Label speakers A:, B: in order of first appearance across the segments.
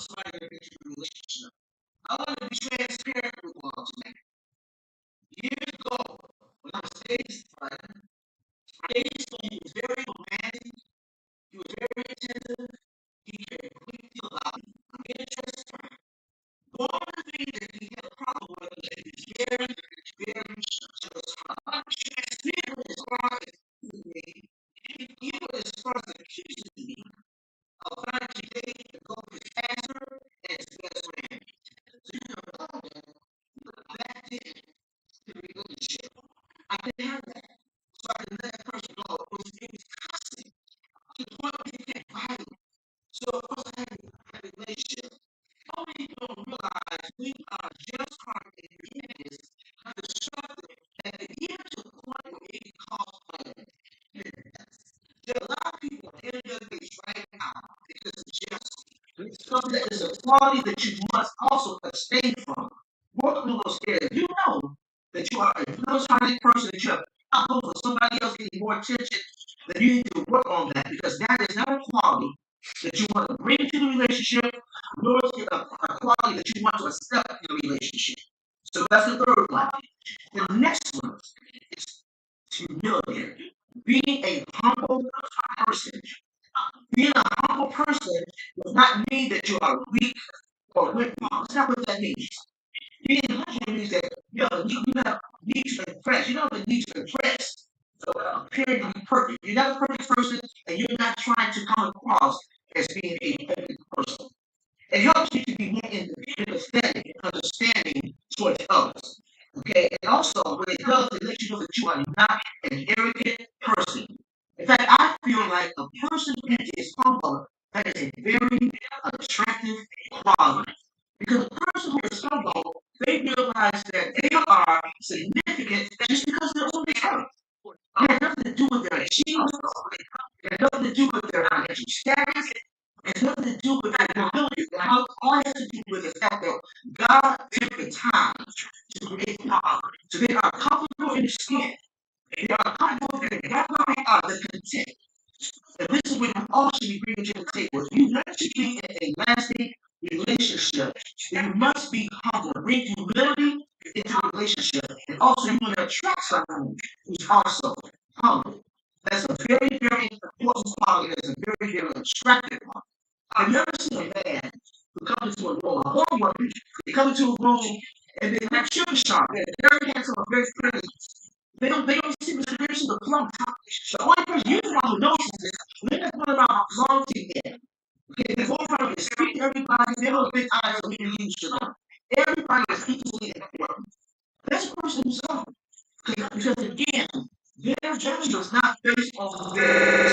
A: somebody in a relationship. I want to be transparent with you all tonight. Years ago, when I was dating somebody, he was very romantic, he was very attentive, he cared a great deal about me. I'm being transparent. One of the things that he had a problem with was that he was very, very transparent as far as me, even as far as accusing me of trying to date and go with his pastor and his best friend. So you know that did the relationship. I didn't have that. So I didn't let that person go. It was constant. To the point where it became violent. So of course I had a relationship. How many people don't realize we are just trying to use how destructive that it even to the point where it can cause violence. There are a lot of people in the base right now because of jealousy. It's something that is a quality that you must also abstain from. Work on those areas. You know that you are a good-hearted person, that you have outlook for somebody else getting more attention, then you need to work on that because that is not a quality that you want to bring to the relationship, nor is it a quality that you want to accept in a relationship. So that's the third one. The next one is humility. Being a humble person. Being a humble person does not mean that you are weak or windfall. That's not what that means. Being humble means that you have need to impress. You don't need to impress. So appearing to be perfect. You're not a perfect person, and you're not trying to come across as being a perfect person. It helps you to be more empathetic and understanding towards others. Okay, and also what it does, it lets you know that you are not an arrogant person. In fact, I feel like a person who is humble, that is a very attractive quality. Because a person who is humble, they realize that they are significant just because they're on the earth. It has nothing to do with their achievements. It has nothing to do with their financial status. It has nothing to do with their ability. All it has to do with the fact that God took the time to create power. So they are comfortable in the skin. They are comfortable in the that's why they are the content. And this is what you all should be bringing to the table. If you want to be in a lasting relationship, then you must be humble. Bring humility into a relationship. And also you want to attract someone who's also humble. That's a very, very important quality. That's a very, very attractive one. I've never seen a man who comes into a room, a whole woman, they come into a room and they're not sugar sharp. They're very handsome, very pretty. They don't see the plum. The only person you who notices this, when they're going around flaunting it. Okay, they're going around and speaking to everybody, they don't big eyes of being used to them. Everybody is equally important. That's a person who's humble. Because again, their judgment is not based on their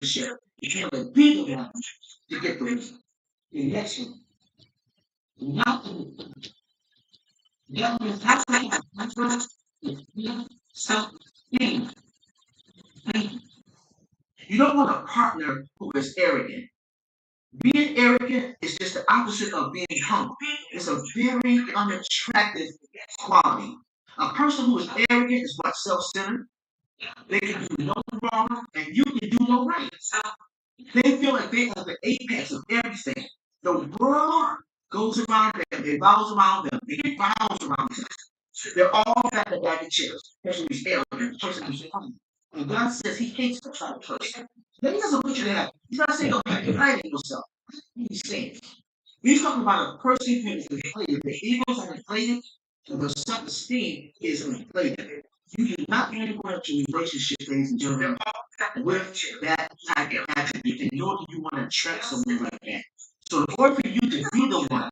A: share. You have be the one to get the next one. Not that is that's self-esteem. You don't want a partner who is arrogant. Being arrogant is just the opposite of being humble. It's a very unattractive quality. A person who is arrogant is what self-centered. They can do no wrong and you can do no right. They feel like they are the apex of everything. The world goes around them, it revolves around them, it revolves around them. They're all fat and bag of chips. Person who's arrogant, person who's humble. And God says he hates the type of person. Then he doesn't want you to have. He's not saying don't have united yourself. He's saying he's talking about a person who is inflated. The egos are inflated, and the self-esteem is inflated. You do not enter into a relationship, ladies and gentlemen, with that type of attribute, and nor do you want to attract someone like that. So in order for you to be the one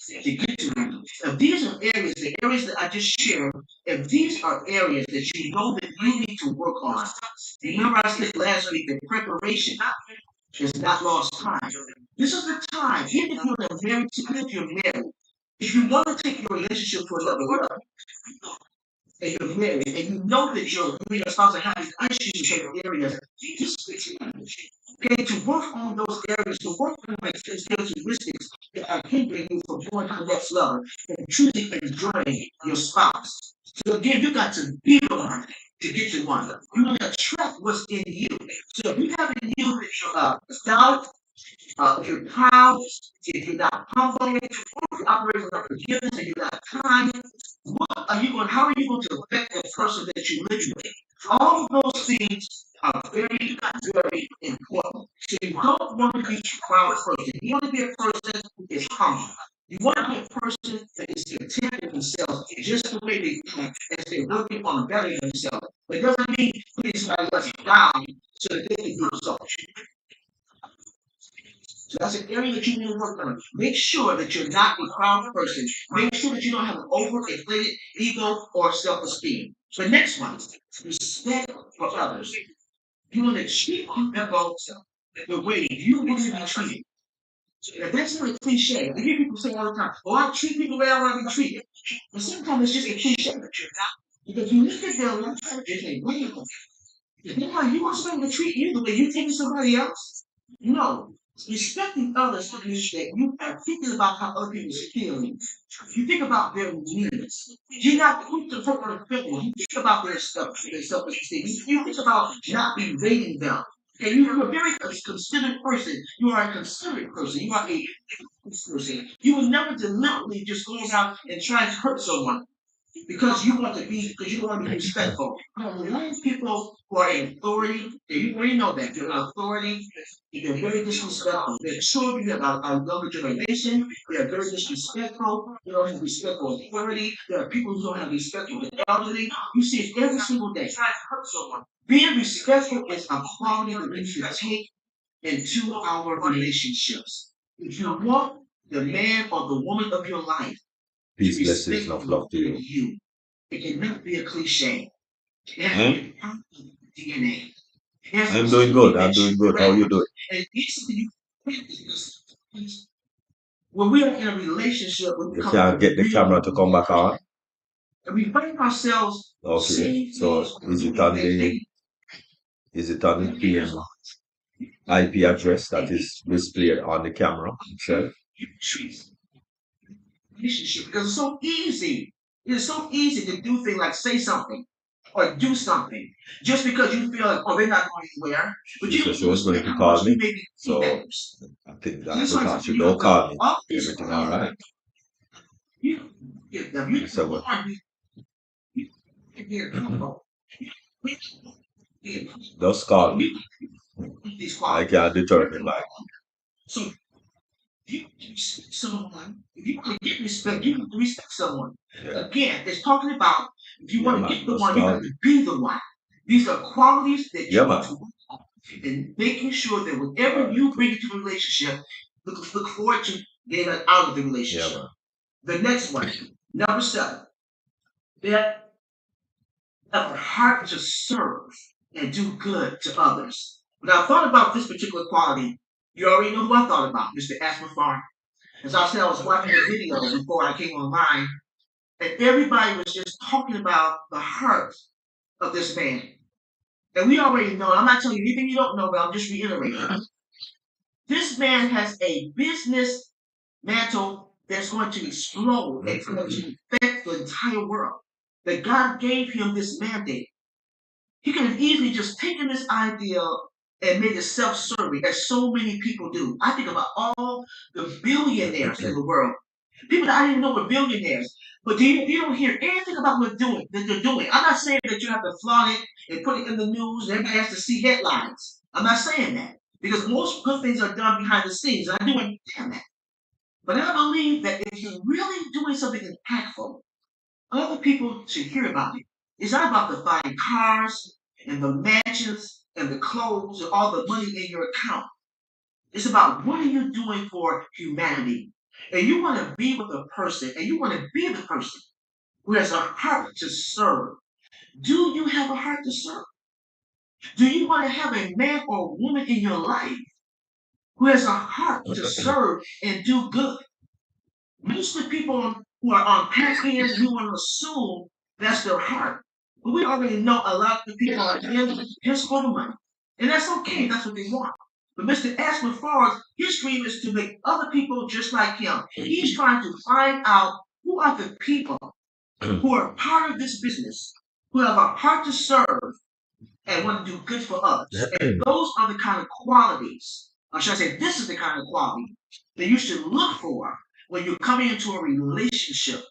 A: to get to them, if these are areas, the areas that I just shared, if these are areas that you know that you need to work on, remember I said last week that preparation is not lost time. This is the time, even if you're married, even if you're married, if you want to take your relationship to another level, and you're married, and you know that your spouse are having issues in certain areas, just Okay, to work on those areas, to work on those characteristics that are hindering you from going to the next level and truly enjoying your spouse. So again, you got to be the one to get to one. You want to attract what's in you. So if you have in you doubt, if you're proud, if you're not humble, if you're operating without forgiveness, and you're not kind, how are you going to affect the person that you live with? All of those things are very, very important. So you don't want to be a proud person. You want to be a person who is humble. You want to be a person that is content with themselves, just the way they are, as they're working on bettering themselves. But it doesn't mean putting somebody else down so that they can do results. So that's an area that you need to work on. Make sure that you're not a proud person. Make sure that you don't have an overinflated ego or self-esteem. So the next one, respect for others. You want to treat people the way you want to be treated. Now, that's not a cliche. I hear people say all the time, "Oh, I treat people the way I want to be treated." But sometimes it's just a cliche. Because you look at their life and say, "Wait, you want somebody to treat you the way you treat somebody else?" No. Respecting others means that you are thinking about how other people are feeling. You think about their needs. You're not quick to put on the people. You think about their stuff, their self-esteem. You think about not berating them. Okay, you're a very considerate person. You are a considerate person. You are a person. You will never deliberately just go around and try to hurt someone because you want to be, because you want to be respectful. A lot of people who are in authority, you already know that they're in authority, they're very disrespectful. They're children of our younger generation. They are very disrespectful. They don't have respect for authority. There are people who don't have respect for the elderly. You see it every single day. Being respectful is a quality that we should take into our relationships. If you want the man or the woman of your life, peace, blessings, and love to you. It cannot be a cliche. It has to be part of DNA. I'm doing good. I'm doing good. How are you doing? And it's something you practice. When we are in a relationship, you can't get the camera to come back on. And we find ourselves. Okay. So is it on the PM IP address that is displayed on the camera itself? Relationship because it's so easy. It's so easy to do things like say something or do something just because you feel like, oh, they're not going anywhere. But you so it's going to call me. So I think that's because you don't call me. Everything all right. You give them. You so what? Just call me. I can't determine like. So you respect someone. If you want to get respect, you have to respect someone. Yeah. Again, it's talking about if you want to get the one, you have to be the one. These are qualities that you want to work on. And making sure that whenever you bring it to a relationship, look forward to getting out of the relationship. Yeah, the next one, number 7. They have a heart to serve and do good to others. When I thought about this particular quality, you already know who I thought about, Mr. Asmar. As I said, I was watching a video before I came online, and everybody was just talking about the heart of this man. And we already know, I'm not telling you anything you don't know, but I'm just reiterating. This man has a business mantle that's going to explode. It's going to affect the entire world. That God gave him this mandate. He could have easily just taken this idea and made it self-serving, as so many people do. I think about all the billionaires in the world. People that I didn't know were billionaires. But you don't hear anything about what they're doing. I'm not saying that you have to flaunt it and put it in the news and everybody has to see headlines. I'm not saying that. Because most good things are done behind the scenes. And I do understand that. But I believe that if you're really doing something impactful, other people should hear about it. It's not about the fine cars and the mansions and the clothes and all the money in your account. It's about what are you doing for humanity. And you want to be with a person, and you want to be the person who has a heart to serve. Do you have a heart to serve? Do you want to have a man or woman in your life who has a heart to serve and do good? Most of the people who are on pathways, we want to assume that's their heart. But we already know a lot of the people are just for the money. And that's okay, that's what they want. But Mr. Ashman Forrest, his dream is to make other people just like him. He's trying to find out who are the people who are part of this business, who have a heart to serve and want to do good for others. And those are the kind of qualities, or should I say, this is the kind of quality that you should look for when you're coming into a relationship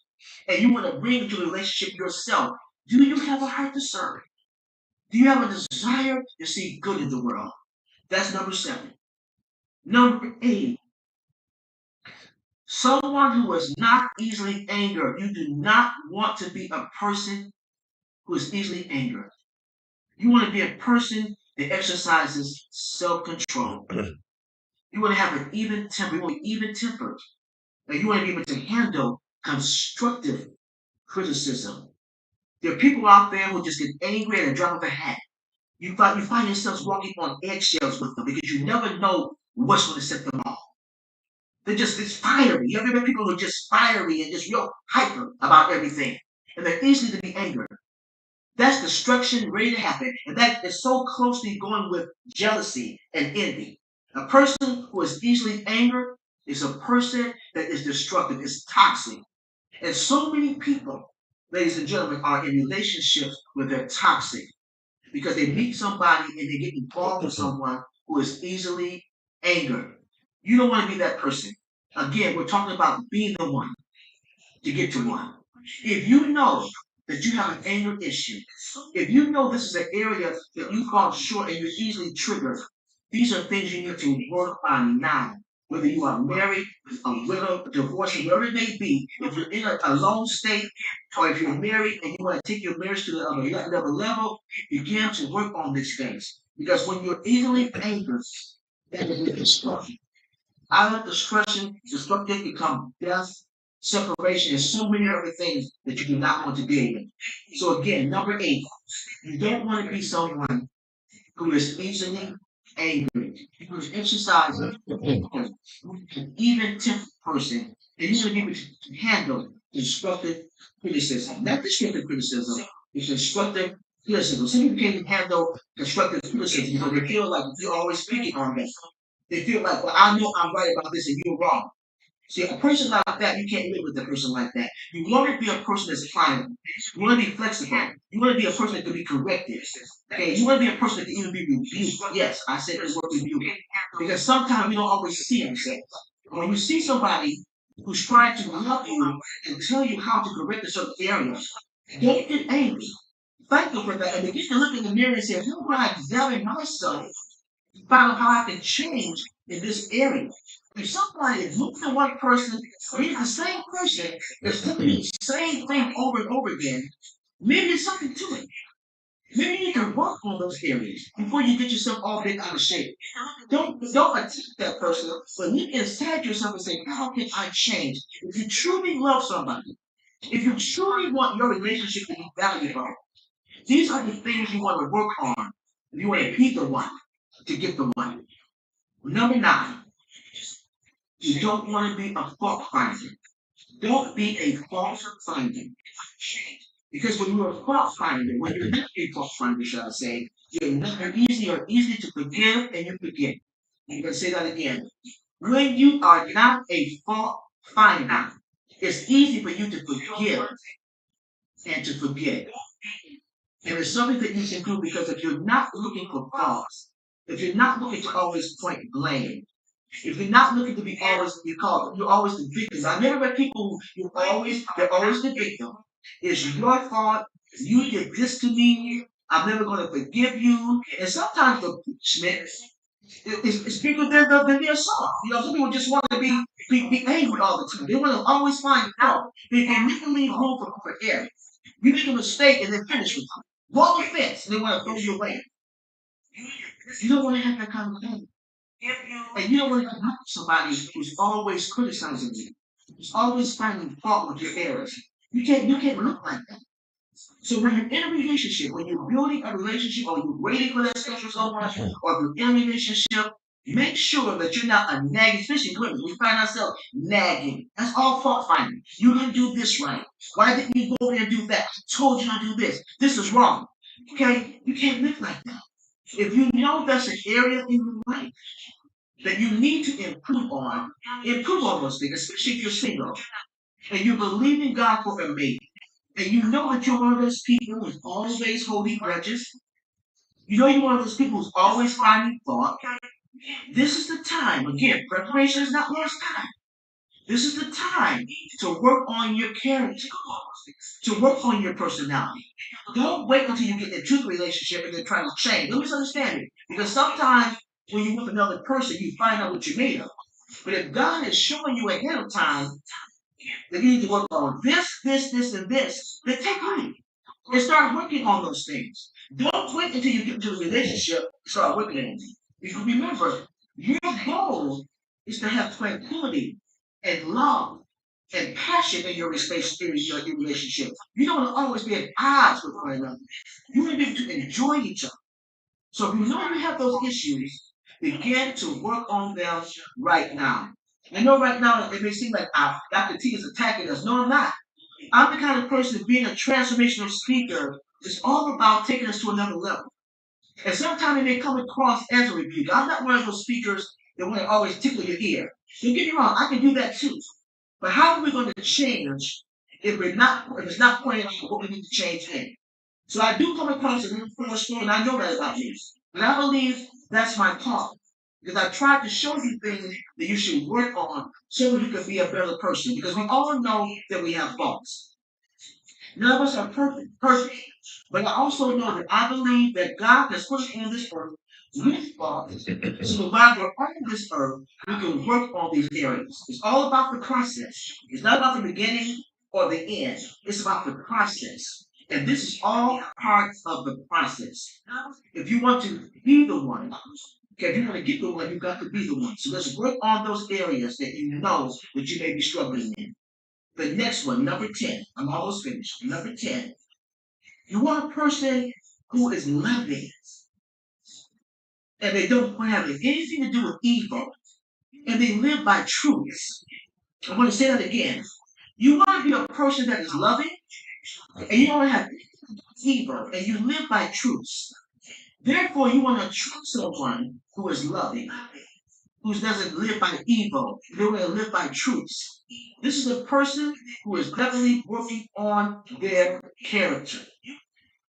A: and you want to bring into a relationship yourself. Do you have a heart to serve? Do you have a desire to see good in the world? That's number 7. Number 8, someone who is not easily angered. You do not want to be a person who is easily angered. You want to be a person that exercises self-control. You want to have an even temper. You want to be even tempered. And you want to be able to handle constructive criticism. There are people out there who just get angry at a drop of a hat. You find yourselves walking on eggshells with them because you never know what's going to set them off. It's fiery. You ever met people who are just fiery and just real hyper about everything? And they're easily to be angered. That's destruction ready to happen. And that is so closely going with jealousy and envy. A person who is easily angered is a person that is destructive, is toxic. And so many people, ladies and gentlemen, are in relationships where they're toxic because they meet somebody and they get involved with someone who is easily angered. You don't want to be that person. Again, we're talking about being the one to get to one. If you know that you have an anger issue, if you know this is an area that you fall short and you're easily triggered, these are things you need to work on now. Whether you are married, a widow, divorced, wherever it may be, if you're in a lone state, or if you're married and you want to take your marriage to another level, begin to work on these things. Because when you're easily angered, that will be destruction. Out of destruction become death, separation, and so many other things that you do not want to be in. So again, number 8, you don't want to be someone who is easily angry. You must exercise an even tempered person, and you should be able to handle constructive criticism. Not destructive criticism, it's constructive criticism. Some people can't handle constructive criticism because they feel like you're always speaking on them. They feel like, well, I know I'm right about this and you're wrong. See, a person like that, you can't live with a person like that. You want to be a person that's pliable. You want to be flexible. You want to be a person that can be corrected. Okay, you want to be a person that can even be rebuked. Yes, I said the word rebuke. Because sometimes we don't always see ourselves. When you see somebody who's trying to help you and tell you how to correct a certain area, don't get angry. Thank you for that. And begin to look in the mirror and say, how do I examine myself? Find out how I can change in this area. If somebody is looking at one person, or even the same person, is telling you the same thing over and over again, maybe there's something to it. Maybe you can work on those areas before you get yourself all bent out of shape. Don't attack that person, but look inside yourself and say, how can I change? If you truly love somebody, if you truly want your relationship to be valuable, these are the things you want to work on. If you want to be the one, to get the one. Number 9, you don't want to be a fault finder. Don't be a fault finder. Because when you're a fault finder, when you're not a fault finder, shall I say, you're easy to forgive and you forget. I'm going to say that again. When you are not a fault finder, it's easy for you to forgive and to forget. And it's something that you can do because if you're not looking for faults, if you're not looking to always point blame, if you're not looking to be always, you're always the victim. I never met people who they're always the victim. It's your fault. You did this to me. I'm never going to forgive you. And sometimes the punishment is bigger than the assault. Some people just want to be angry all the time. They want to always find fault. They never leave room for error. You make a mistake and then finish with it. Walk the fence and they want to throw you away. You don't want to have that kind of thing. And you don't want to have somebody who's always criticizing you, who's always finding fault with your errors. You can't look like that. So when you're in a relationship, when you're building a relationship, or you're waiting for that special someone, or if you're in a relationship, make sure that you're not a nagging, especially women. We find ourselves nagging. That's all fault finding. You didn't do this right. Why didn't you go there and do that? I told you to do this. This is wrong. Okay? You can't live like that. If you know that's an area in your life that you need to improve on those things, especially if you're single and you believe in God for a mate, and you know that you're one of those people who's always holding grudges. You know you're one of those people who's always finding fault. This is the time. Again, preparation is not lost time. This is the time to work on your character, to work on your personality. Don't wait until you get into the relationship and then try to change. Don't misunderstand me. Because sometimes when you're with another person, you find out what you're made of. But if God is showing you ahead of time that you need to work on this, and this, then take lead and start working on those things. Don't wait until you get into a relationship to start working on it. Because remember, your goal is to have tranquility and love and passion in your relationship. You don't want to always be at odds with one another. You want to be able to enjoy each other. So if you know you have those issues, begin to work on them right now. I know right now it may seem like Dr. T is attacking us. No, I'm not. I'm the kind of person being a transformational speaker is all about taking us to another level. And sometimes it may come across as a rebuke. I'm not one of those speakers that want to always tickle your ear. Don't get me wrong, I can do that too. But how are we going to change if it's not pointing out what we need to change in? So I do come across as a little forceful, and I know that about me. But I believe that's my part. Because I tried to show you things that you should work on so you can be a better person. Because we all know that we have faults. None of us are perfect. But I also know that I believe that God has put us on this earth with faults. So while we're on this earth, we can work on these areas. It's all about the process. It's not about the beginning or the end. It's about the process. And this is all part of the process. If you want to be the one, okay, if you want to get the one, you've got to be the one. So let's work on those areas that you know that you may be struggling in. The next one, number 10. I'm almost finished. Number 10. You want a person who is loving and they don't have anything to do with evil and they live by truth. I want to say that again. You want to be a person that is loving and you don't have evil and you live by truth. Therefore, you want to trust someone who is loving, who doesn't live by evil. They want to live by truth. This is a person who is definitely working on their character.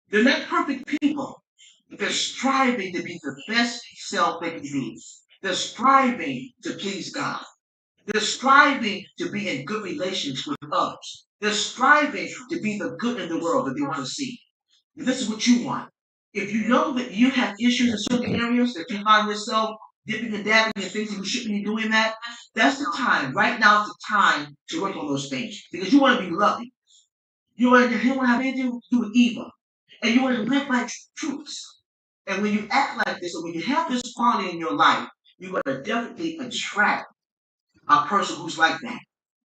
A: They're not perfect people, but they're striving to be the best self they can be. They're striving to please God. They're striving to be in good relations with others. They're striving to be the good in the world that they want to see. And this is what you want. If you know that you have issues in certain areas, that you find yourself dipping and dabbing in things and you shouldn't be doing that, that's the time. Right now is the time to work on those things. Because you want to be loving. You don't want to have anything to do with evil. And you want to live by truths. And when you act like this, or when you have this quality in your life, you're going to definitely attract a person who's like that.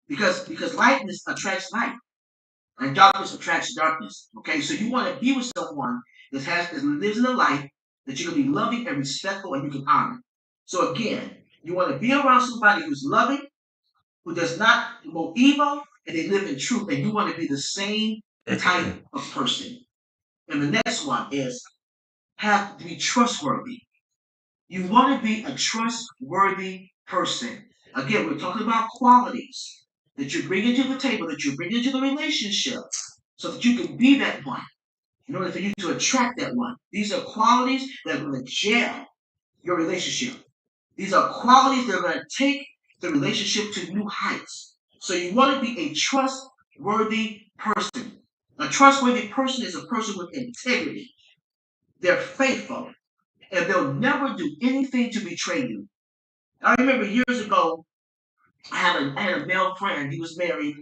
A: Because lightness attracts light. And darkness attracts darkness. Okay, so you want to be with someone that lives in a life that you can be loving and respectful and you can honor. So again, you want to be around somebody who's loving, who does not promote evil, and they live in truth, and you want to be the same type of person. And the next one is have to be trustworthy. You want to be a trustworthy person. Again, we're talking about qualities that you bring into the table, that you bring into the relationship, so that you can be that one in order for you to attract that one. These are qualities that are going to gel your relationship. These are qualities that are going to take the relationship to new heights. So you want to be a trustworthy person. A trustworthy person is a person with integrity. They're faithful, and they'll never do anything to betray you. I remember years ago, I had a male friend. He was married,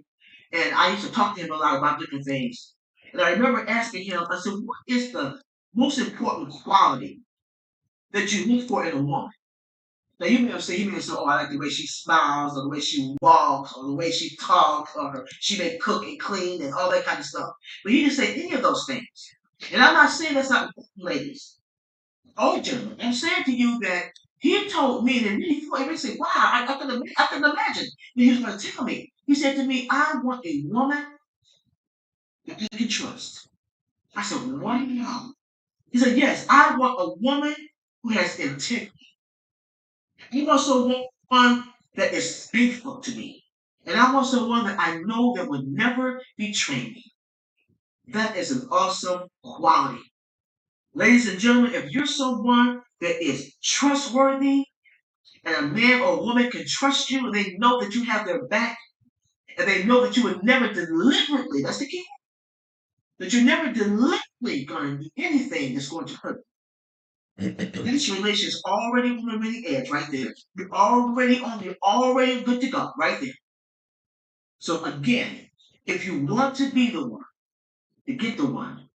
A: and I used to talk to him a lot about different things. And I remember asking him, I said, what is the most important quality that you look for in a woman? Now he may say, oh, I like the way she smiles, or the way she walks, or the way she talks, or she may cook and clean and all that kind of stuff. But he didn't say any of those things. And I'm not saying that's not important, ladies. Oh, gentlemen, I'm saying to you that he told me that he thought, he said, wow, I can imagine. And he was going to tell me. He said to me, I want a woman that you can trust. I said, wow. He said, yes, I want a woman who has integrity. I'm also one that is faithful to me. And I'm also one that I know that would never betray me. That is an awesome quality. Ladies and gentlemen, if you're someone that is trustworthy and a man or woman can trust you and they know that you have their back and they know that you would never deliberately, that's the key, that you're never deliberately going to do anything that's going to hurt. This relation is already on the winning edge right there. You're already good to go right there. So again, if you want to be the one, to get the one,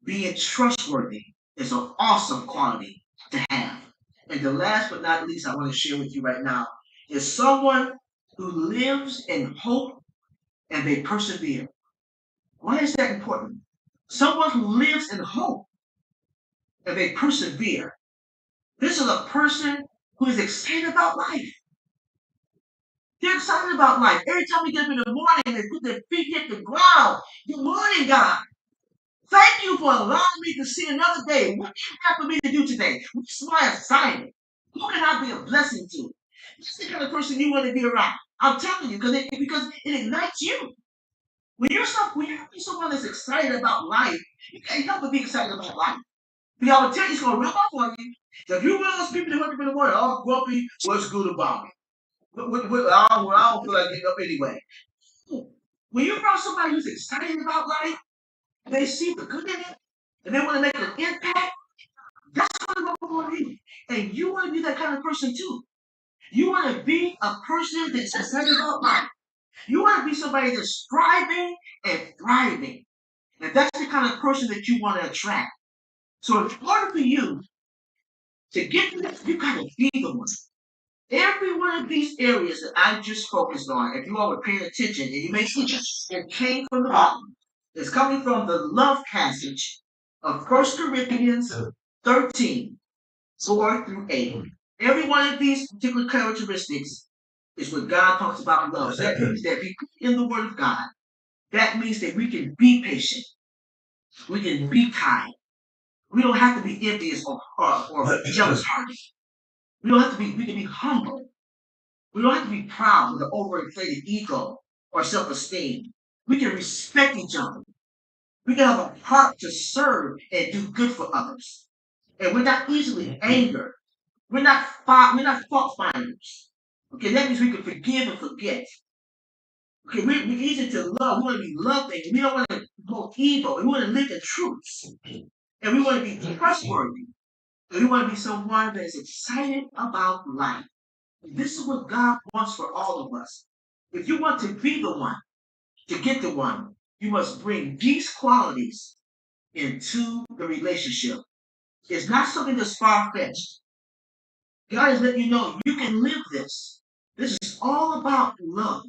A: being trustworthy is an awesome quality to have. And the last but not least I want to share with you right now is someone who lives in hope and they persevere. Why is that important? Someone who lives in hope and they persevere. This is a person who is excited about life. They're excited about life. Every time we get up in the morning, they put their feet hit the ground. Good morning, God. Thank you for allowing me to see another day. What do you have for me to do today? What's my assignment? Who can I be a blessing to? That's the kind of person you want to be around. I'm telling you, because it ignites you. When you're someone that's excited about life, you can't help but be excited about life. Because I will tell you, it's going to rub off on you. So if you're one of those people that wake up in the morning, oh, grumpy, what's good about me? I don't feel like getting up anyway. When you're around somebody who's excited about life, they see the good in it, and they want to make an impact, that's what I'm going to be. And you want to be that kind of person too. You want to be a person that's excited about life. You want to be somebody that's striving and thriving. And that's the kind of person that you want to attract. So in order for you to get this, you got to be the one. Every one of these areas that I just focused on, if you all were paying attention, and you may see it came from the bottom. It's coming from the love passage of 1 Corinthians 13, 4 through 8. Every one of these particular characteristics is what God talks about love. That means that we in the Word of God, that means that we can be patient. We can be kind. We don't have to be envious or jealous hearted. We can be humble. We don't have to be proud with an overinflated ego or self-esteem. We can respect each other. We can have a heart to serve and do good for others. And we're not easily angered. We're not fault finders. Okay, that means we can forgive and forget. Okay, we're easy to love. We want to be loving. We don't want to promote evil. We want to live in truth. And we want to be trustworthy. And we want to be someone that is excited about life. This is what God wants for all of us. If you want to be the one, to get the one, you must bring these qualities into the relationship. It's not something that's far-fetched. God is letting you know you can live this. This is all about love.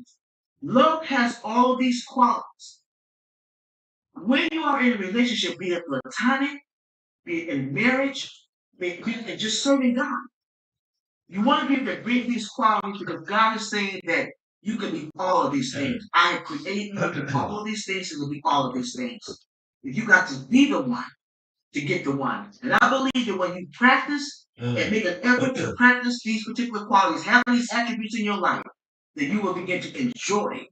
A: Love has all these qualities. When you are in a relationship, be it platonic, be it in marriage, be it in just serving God, you want to be able to bring these qualities because God is saying that you can be all of these things. I have created you to be all of these things and to be all of these things. You got to be the one to get the one. And I believe that when you practice and make an effort to practice these particular qualities, have these attributes in your life, then you will begin to enjoy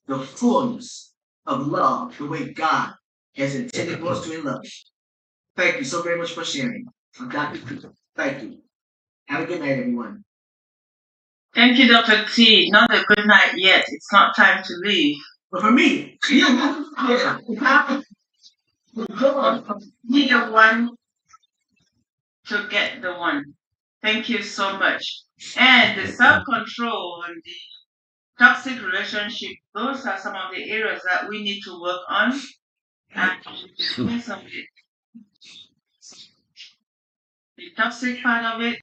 A: the fullness of love the way God has intended for us to love. Thank you so very much for sharing. Thank you. Have a good night, everyone.
B: Thank you, Dr. T. Not a good night yet. It's not time to leave.
A: But for me, yeah.
B: Be the one to get the one. Thank you so much. And the self-control and the toxic relationship, those are some of the areas that we need to work on. And doing some of it. The toxic part of it,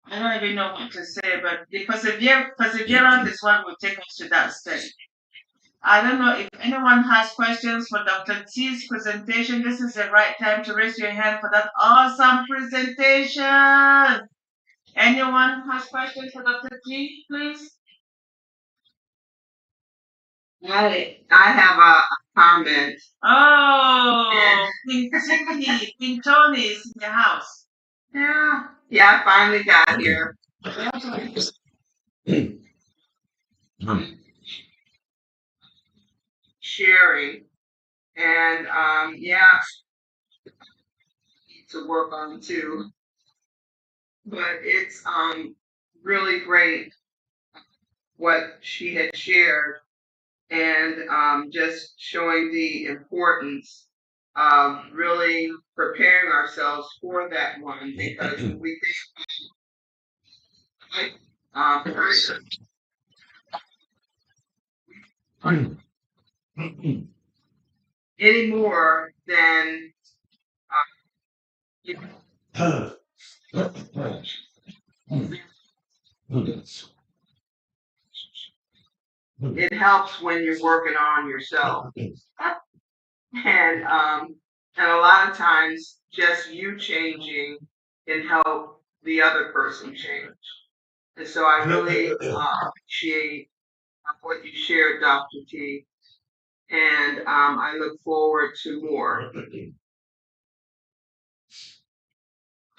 B: I don't even know what to say, but the perseverance is what will take us to that step. I don't know if anyone has questions for Dr. T's presentation. This is the right time to raise your hand for that awesome presentation. Anyone has questions for Dr. T, please?
C: I have a comment.
B: Oh, Queen Tony is in the house.
C: Yeah, I finally got here. Sharing. And yeah, need to work on too. But it's really great what she had shared and just showing the importance of really preparing ourselves for that one because we think any more than you it helps when you're working on yourself. And a lot of times just you changing can help the other person change. And so I really appreciate what you shared, Dr. T. And I look forward to more.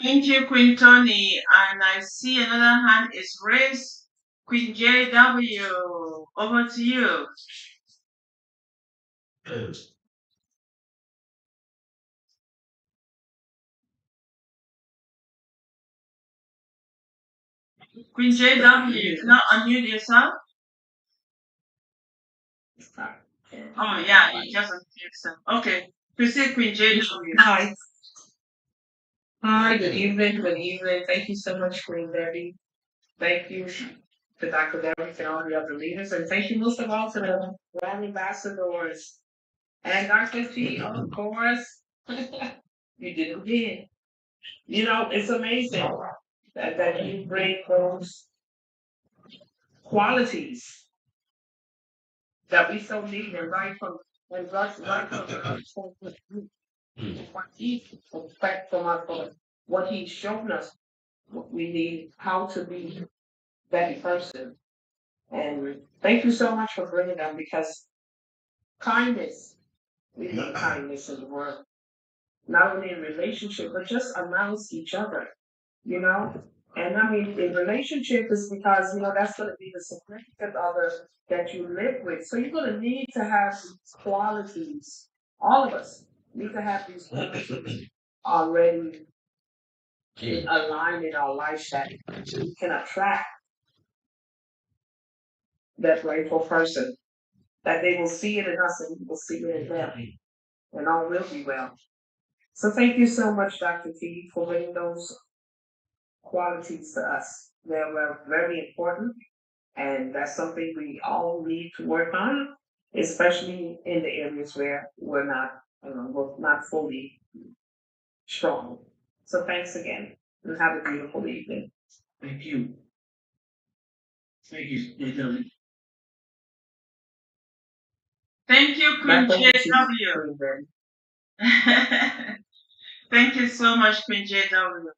B: Thank you, Queen Tony. And I see another hand is raised. Queen JW, over to you. Queen JW, you cannot unmute yourself? Oh, yeah, you just unmute yourself. Okay, proceed, Queen JW.
D: Hi. Hi, good evening, good evening. Thank you so much, Queen Debbie. Thank you to Dr. Derrick and all the other leaders. And thank you most of all to the Grand Ambassadors. And Dr. T, of course, you did it again. You know, it's amazing that you bring those qualities that we so need and right from what he expects from us, from what he's shown us, what we need, how to be that person. And thank you so much for bringing them because kindness, we need kindness in the world, not only in relationship, but just amongst each other, you know? And I mean, in relationship is because, you know, that's going to be the significant other that you live with. So you're going to need to have these qualities. All of us need to have these qualities already aligned in our life that we can attract that rightful person, that they will see it in us and we will see it in them, and all will be well. So thank you so much, Dr. T, for bringing those qualities to us. They were very important, and that's something we all need to work on, especially in the areas where we're not fully strong. So thanks again, and have a beautiful evening.
A: Thank you. Thank you.
B: Thank you, Queen JW. Thank you so much, Queen JW.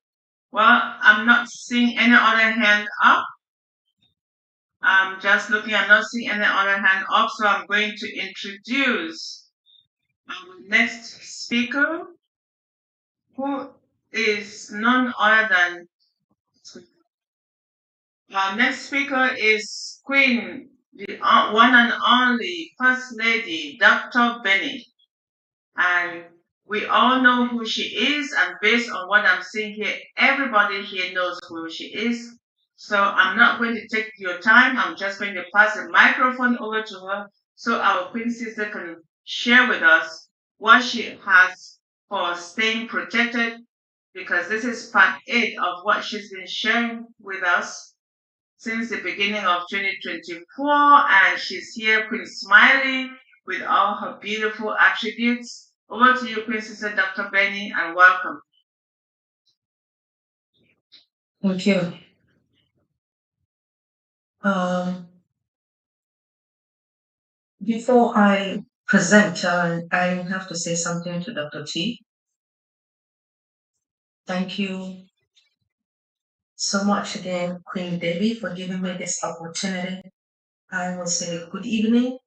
B: Well, I'm not seeing any other hand up. I'm just looking, I'm not seeing any other hand up, so I'm going to introduce our next speaker, who is none other than our next speaker is Queen, the one and only First Lady, DrBenny. And we all know who she is, and based on what I'm seeing here, everybody here knows who she is. So I'm not going to take your time. I'm just going to pass the microphone over to her so our Queen sister can share with us what she has for staying protected, because this is part 8 of what she's been sharing with us since the beginning of 2024, and she's here, Queen Smiley, with all her beautiful attributes. Over to you, Queen Sister DrBenny, and welcome.
D: Thank you. Before I present, I have to say something to Dr. T. Thank you so much again, Queen Debbie, for giving me this opportunity. I will say good evening,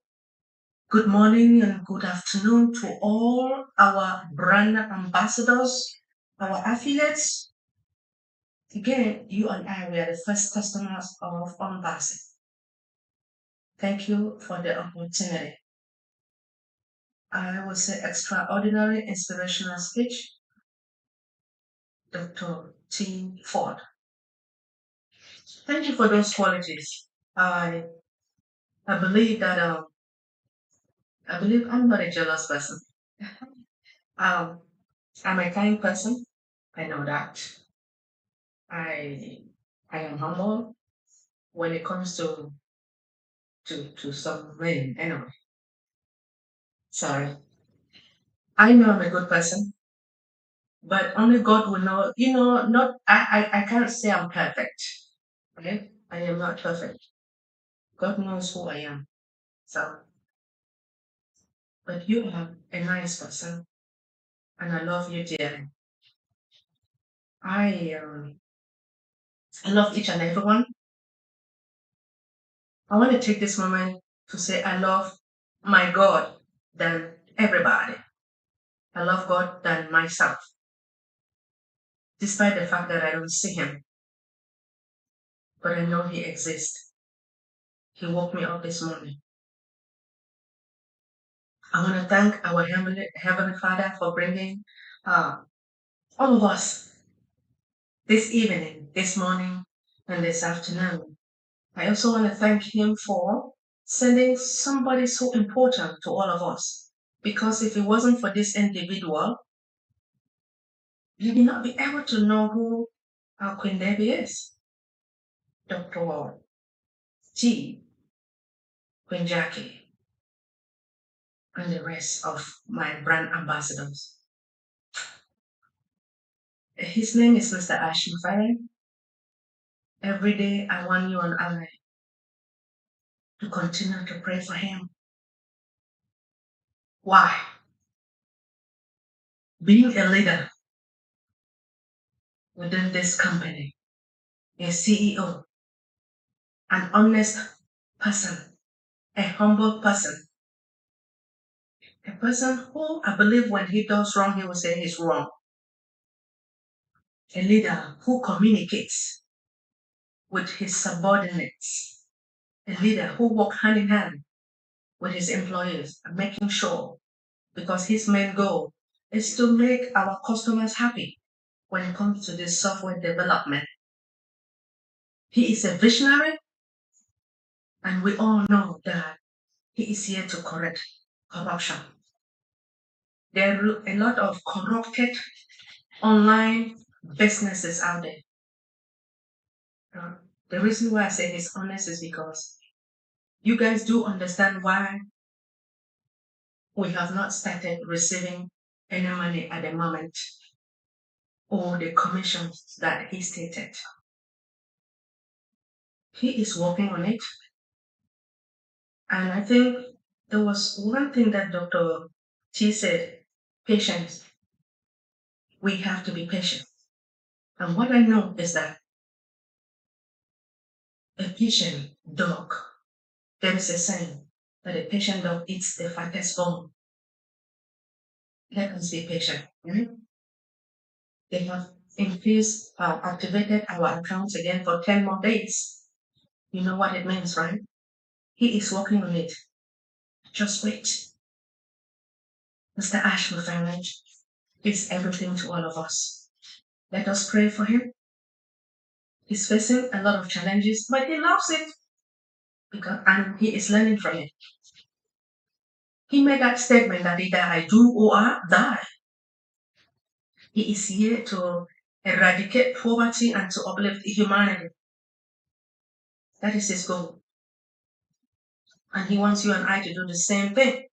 D: good morning, and good afternoon to all our brand ambassadors, our affiliates,
E: Again, you and I were the first customers of Embassy. Thank you for the opportunity. I will say extraordinary inspirational speech, Dr. T. Ford. Thank you for those qualities. I believe that I believe I'm not a jealous person. I'm a kind person. I know that. I am humble when it comes to some men. Anyway, sorry. I know I'm a good person, but only God will know. Not I can't say I'm perfect. Okay, I am not perfect. God knows who I am. So, but you are a nice person, and I love you dearly. I love each and everyone. I want to take this moment to say I love my God than everybody. I love God than myself, despite the fact that I don't see Him, but I know He exists. He woke me up this morning. I want to thank our Heavenly Father for bringing all of us this evening, this morning, and this afternoon. I also want to thank Him for sending somebody so important to all of us. Because if it wasn't for this individual, you will not be able to know who our Queen Debbie is. Dr. T, Queen Jackie, and the rest of my brand ambassadors. His name is Mr. Ashim Farren. Every day I want you and I to continue to pray for him. Why? Being a leader within this company, a CEO, an honest person, a humble person, a person who I believe when he does wrong, he will say he's wrong. A leader who communicates with his subordinates, a leader who works hand in hand with his employers, making sure, because his main goal is to make our customers happy when it comes to this software development. He is a visionary, and we all know that he is here to correct corruption. There are a lot of corrupted online businesses out there. The reason why I say he's honest is because you guys do understand why we have not started receiving any money at the moment, or the commissions that he stated. He is working on it. And I think there was one thing that Dr. T said, patience. We have to be patient. And what I know is that a patient dog, there is a saying that a patient dog eats the fattest bone. Let us be patient. They have activated our accounts again for 10 more days. You know what it means, right? He is working on it. Just wait. Mr. Ashwood Farren is everything to all of us. Let us pray for him. He's facing a lot of challenges, but he loves it and he is learning from it. He made that statement that either I do or I die. He is here to eradicate poverty and to uplift humanity. That is his goal. And he wants you and I to do the same thing.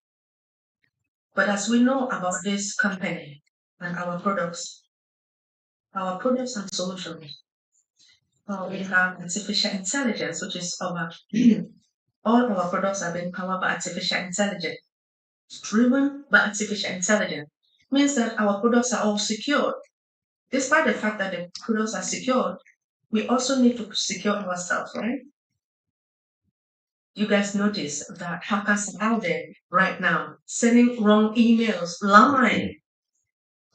E: But as we know about this company and our products and solutions, we have artificial intelligence, which is all of our products are being powered by artificial intelligence. Driven by artificial intelligence means that our products are all secured. Despite the fact that the products are secured, we also need to secure ourselves, right? You guys notice that hackers are out there right now sending wrong emails, lying,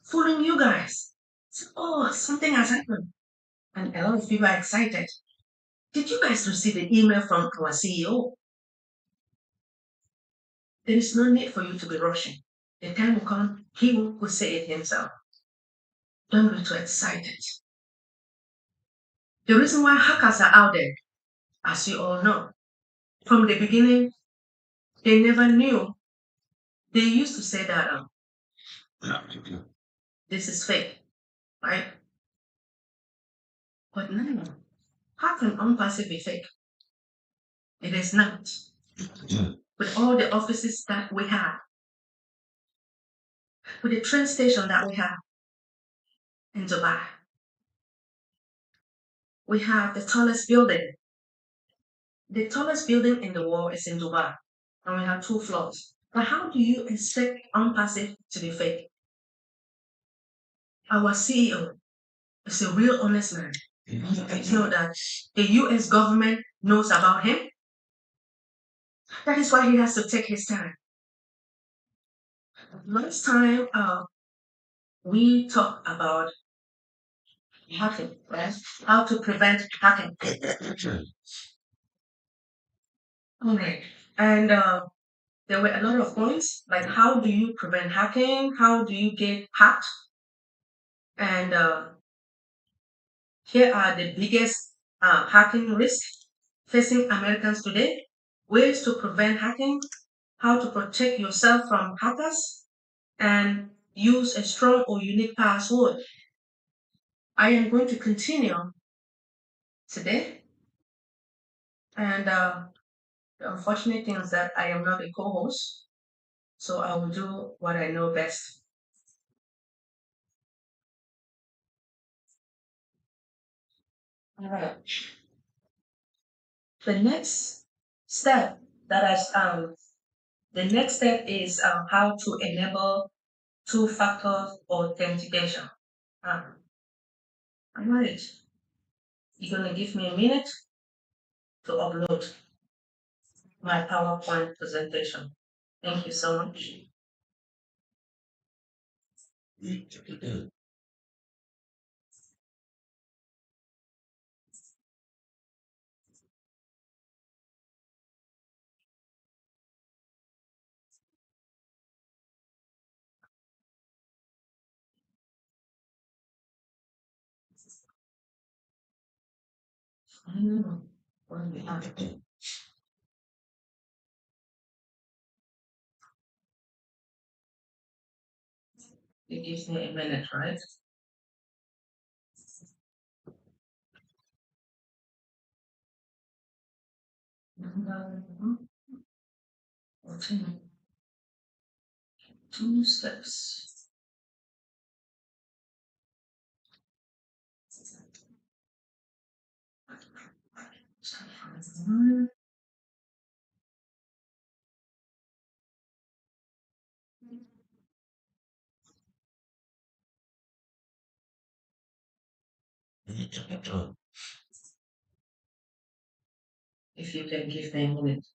E: fooling you guys. So, something has happened. And a lot of people are excited. Did you guys receive an email from our CEO? There is no need for you to be rushing. The time will come, he will say it himself. Don't be too excited. The reason why hackers are out there, as you all know, from the beginning, they never knew. They used to say that this is fake, right? But no, how can unpassive be fake? It is not. With all the offices that we have, with the train station that we have in Dubai, we have the tallest building. The tallest building in the world is in Dubai, and we have 2 floors. But how do you expect unpassive to be fake? Our CEO is a real honest man. You know that the US government knows about him. That is why he has to take his time. Last time we talked about hacking, right? How to prevent hacking. All right. And there were a lot of points, like how do you prevent hacking? How do you get hacked? And here are the biggest hacking risks facing Americans today, ways to prevent hacking, how to protect yourself from hackers, and use a strong or unique password. I am going to continue today, and the unfortunate thing is that I am not a co-host, so I will do what I know best. All right. The next step is how to enable two-factor authentication. All right. You're gonna give me a minute to upload my PowerPoint presentation. Thank you so much. What do we have? It gives me a minute, right? Okay. 2 steps. If you can give me a minute,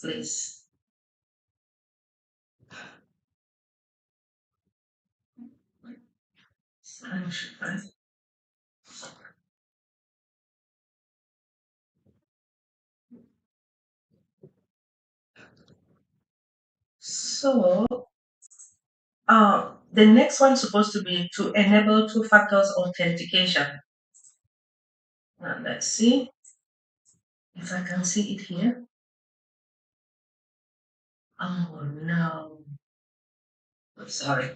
E: please. Right? So, the next one is supposed to be to enable two factors authentication. Now, let's see if I can see it here. Oh no. I'm sorry.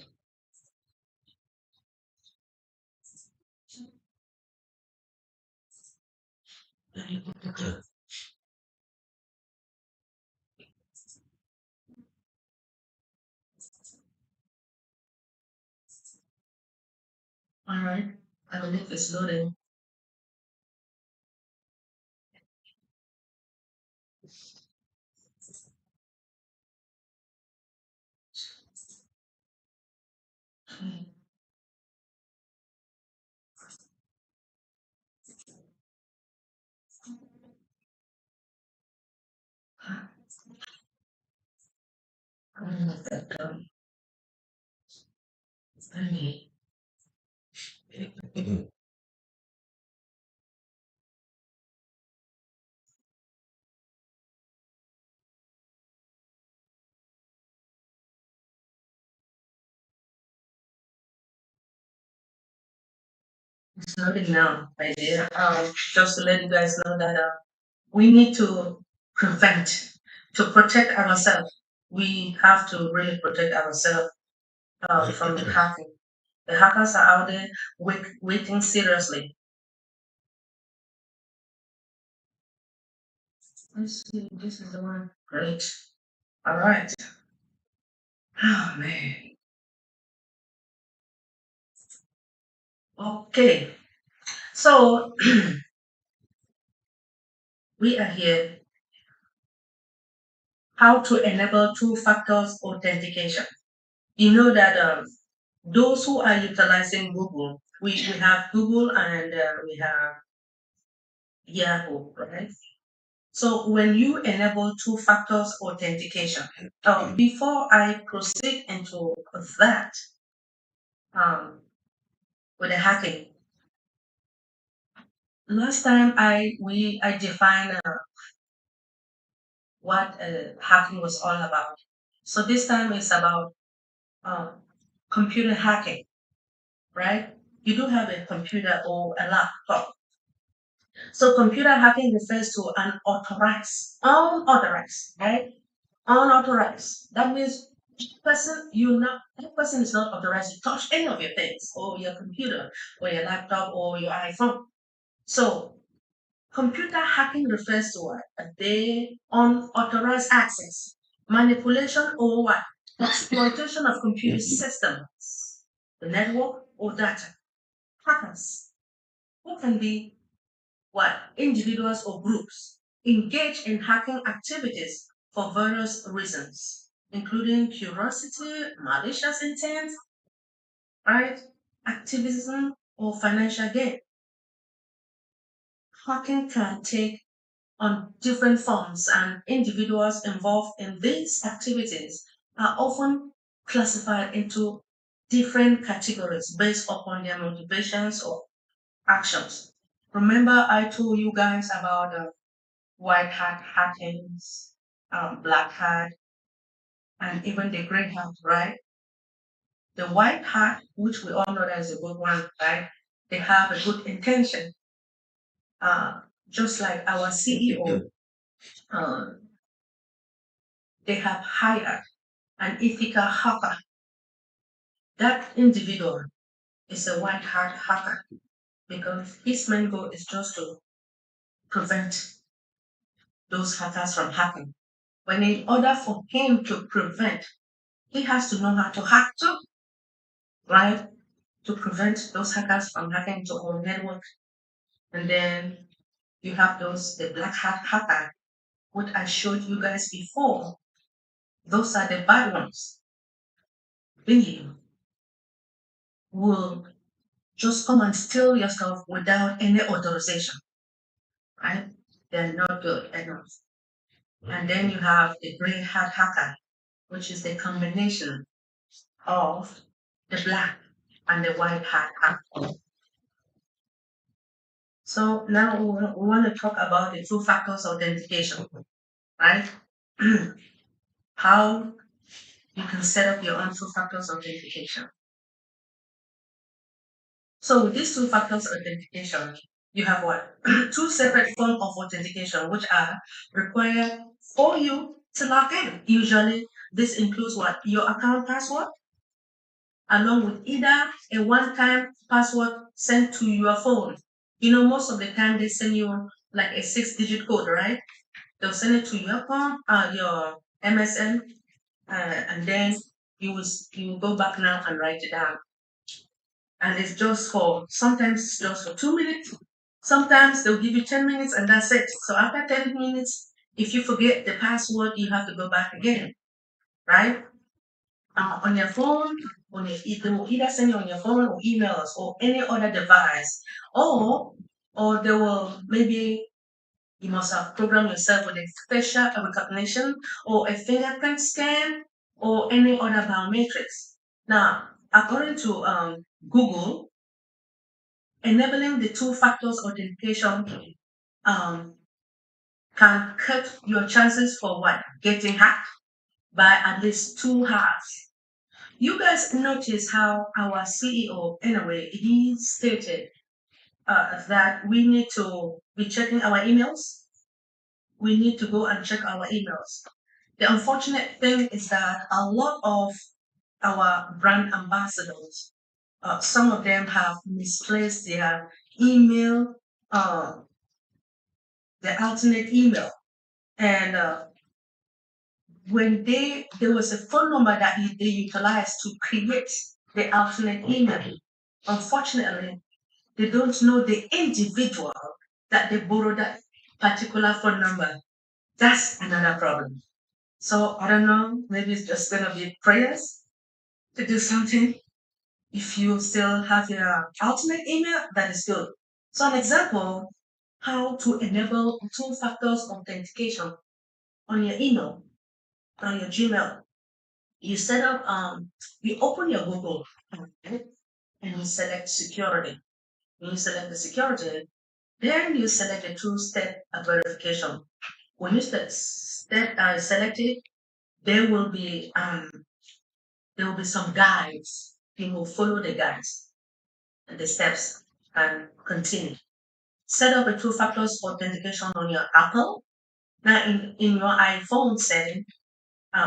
E: All right. I believe it's loading. Okay. I'm not that done. Let me It's nothing now, my dear. Just to let you guys know that we need to prevent, to protect ourselves. We have to really protect ourselves from the hacking. The hackers are out there waiting seriously. Let's see, this is the one. Great. All right. Oh, man. Okay. So we are here. How to enable two-factors authentication. You know that those who are utilizing Google, we have Google and we have Yahoo, right? So when you enable two factors authentication, before I proceed into that with the hacking, last time I defined what hacking was all about. So this time it's about computer hacking, right? You do have a computer or a laptop. So computer hacking refers to unauthorized, right? Unauthorized. That means that person is not authorized to touch any of your things, or your computer, or your laptop, or your iPhone. So computer hacking refers to what? The unauthorized access, manipulation, or what? Exploitation of computer systems, the network, or data. Hackers who can be what? Individuals or groups engage in hacking activities for various reasons, including curiosity, malicious intent, right? Activism, or financial gain. Hacking can take on different forms, and individuals involved in these activities are often classified into different categories based upon their motivations or actions. Remember, I told you guys about white hat hackings, black hat, and even the gray hat, right? The white hat, which we all know that is a good one, right? They have a good intention. Just like our CEO, uh, they have hired an ethical hacker. That individual is a white hat hacker because his main goal is just to prevent those hackers from hacking. But in order for him to prevent, he has to know how to hack too, right? To prevent those hackers from hacking into our network. And then you have the black hat hacker, what I showed you guys before. Those are the bad ones. They will just come and steal your stuff without any authorization, right? They're not good enough. And then you have the gray hat hacker, which is the combination of the black and the white hat hacker. So now we want to talk about the two factors authentication, right? How you can set up your own two factors authentication. So with these two factors authentication, you have what? Two separate forms of authentication which are required for you to log in. Usually this includes what? Your account password, along with either a one-time password sent to your phone. You know, most of the time they send you like a 6-digit code, right? They'll send it to your phone, your MSN, and then you will go back now and write it down. And it's just for sometimes it's just for 2 minutes. Sometimes they'll give you 10 minutes and that's it. So after 10 minutes, if you forget the password, you have to go back again, right? On your phone, they will either send you on your phone or emails or any other device, or they will maybe you must have programmed yourself with a facial recognition or a fingerprint scan or any other biometrics. Now, according to Google, enabling the two factors authentication can cut your chances for what? Getting hacked by at least 2 halves. You guys notice how our CEO, anyway, he stated that we need to be checking our emails. We need to go and check our emails. The unfortunate thing is that a lot of our brand ambassadors, some of them have misplaced their email, their alternate email. And when there was a phone number that they utilized to create the alternate email. Unfortunately, they don't know the individual that they borrowed that particular phone number. That's another problem. So I don't know, maybe it's just gonna be prayers to do something. If you still have your alternate email, that is good. So an example, how to enable two factors authentication on your email, on your Gmail. You set up, you open your Google and you select security. When you select the security, then you select the two-step verification. When you select it, there will be some guides. You will follow the guides and the steps and continue. Set up a two factors authentication on your Apple. Now in your iPhone setting,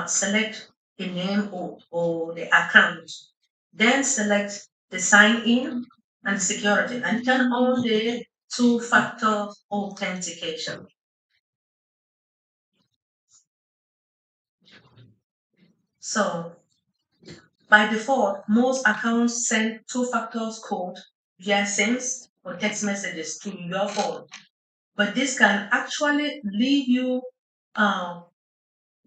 E: select the name or the account. Then select the sign in and security and turn on the two factor authentication. So by default, most accounts send two factors code via SIMs or text messages to your phone. But this can actually leave you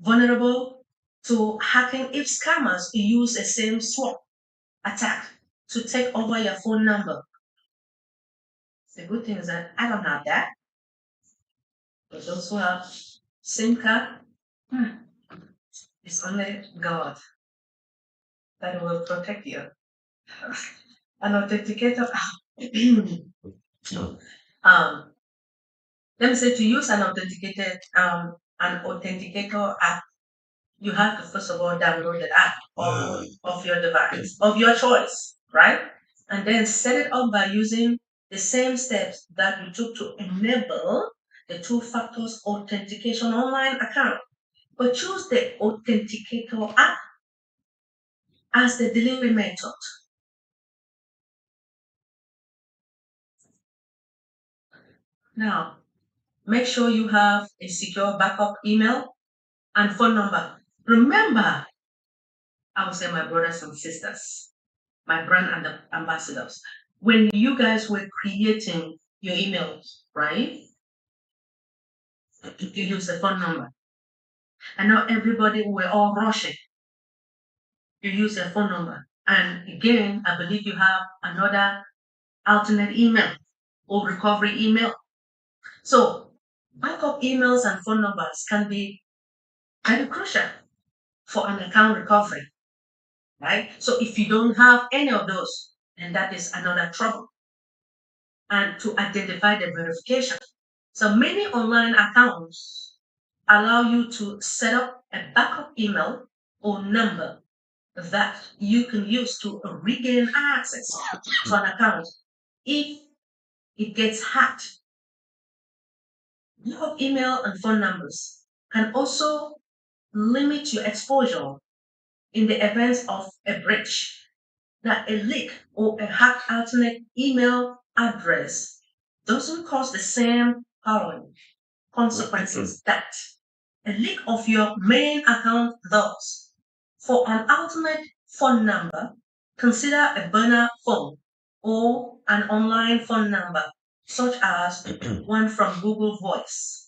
E: vulnerable to hacking if scammers use a SIM swap attack to take over your phone number. The good thing is that I don't have that. But those who have SIM card, it's only God that will protect you. An authenticator. Let me say to use an authenticated an authenticator app, you have to first of all download the app of your device of your choice, right? And then set it up by using the same steps that you took to enable the two factors authentication online account. But choose the authenticator app as the delivery method. Now, make sure you have a secure backup email and phone number. Remember, I would say my brothers and sisters, my brand ambassadors, when you guys were creating your emails, right? You use a phone number. And now everybody, we're all rushing. You use a phone number. And again, I believe you have another alternate email or recovery email. So backup emails and phone numbers can be very crucial for an account recovery, right? So if you don't have any of those, then that is another trouble. And to identify the verification. So many online accounts allow you to set up a backup email or number that you can use to regain access to an account if it gets hacked. Backup email and phone numbers can also limit your exposure in the event of a breach. That a leak or a hacked alternate email address doesn't cause the same following consequences that a leak of your main account does. For an alternate phone number, consider a burner phone or an online phone number, such as one from Google Voice.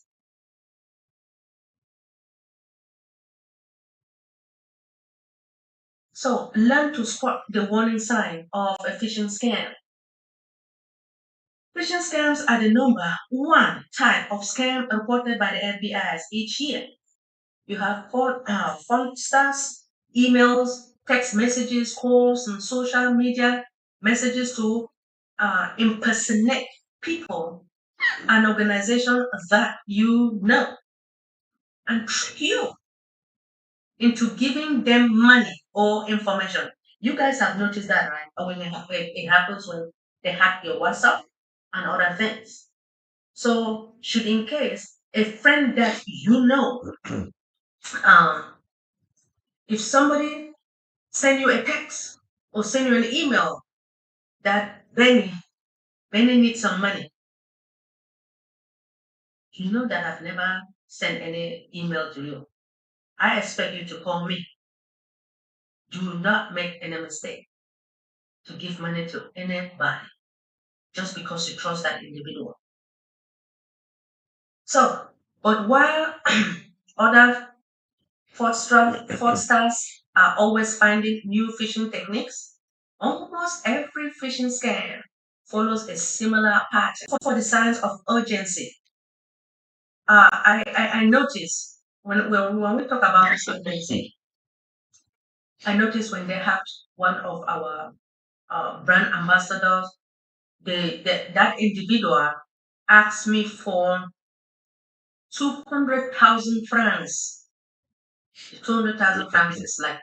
E: So learn to spot the warning sign of a phishing scam. Phishing scams are the number one type of scam reported by the FBI each year. You have fraudsters, emails, text messages, calls, and social media messages to impersonate people and organizations that you know and trick you into giving them money or information. You guys have noticed that, right? Or when it happens when they hack your WhatsApp, and other things. So, should in case a friend that you know, if somebody send you a text or send you an email that Benny needs some money, you know that I've never sent any email to you. I expect you to call me. Do not make any mistake to give money to anybody just because you trust that individual. So, but while other fraudsters are always finding new phishing techniques, almost every phishing scam follows a similar pattern. For the signs of urgency, I notice when we talk about urgency, I notice when they hacked one of our brand ambassadors, that individual asked me for 200,000 francs. 200,000 francs is like,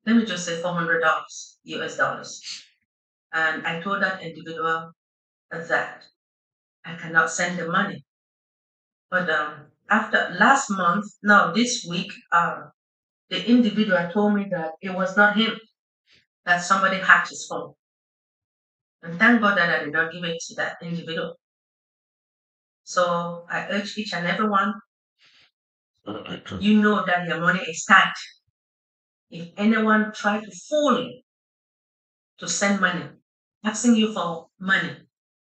E: let me just say $400 US dollars. And I told that individual that I cannot send the money. But after last month, now this week, the individual told me that it was not him, that somebody hacked his phone. And thank God that I did not give it to that individual. So I urge each and every one, you know that your money is tight. If anyone try to fool you to send money, asking you for money,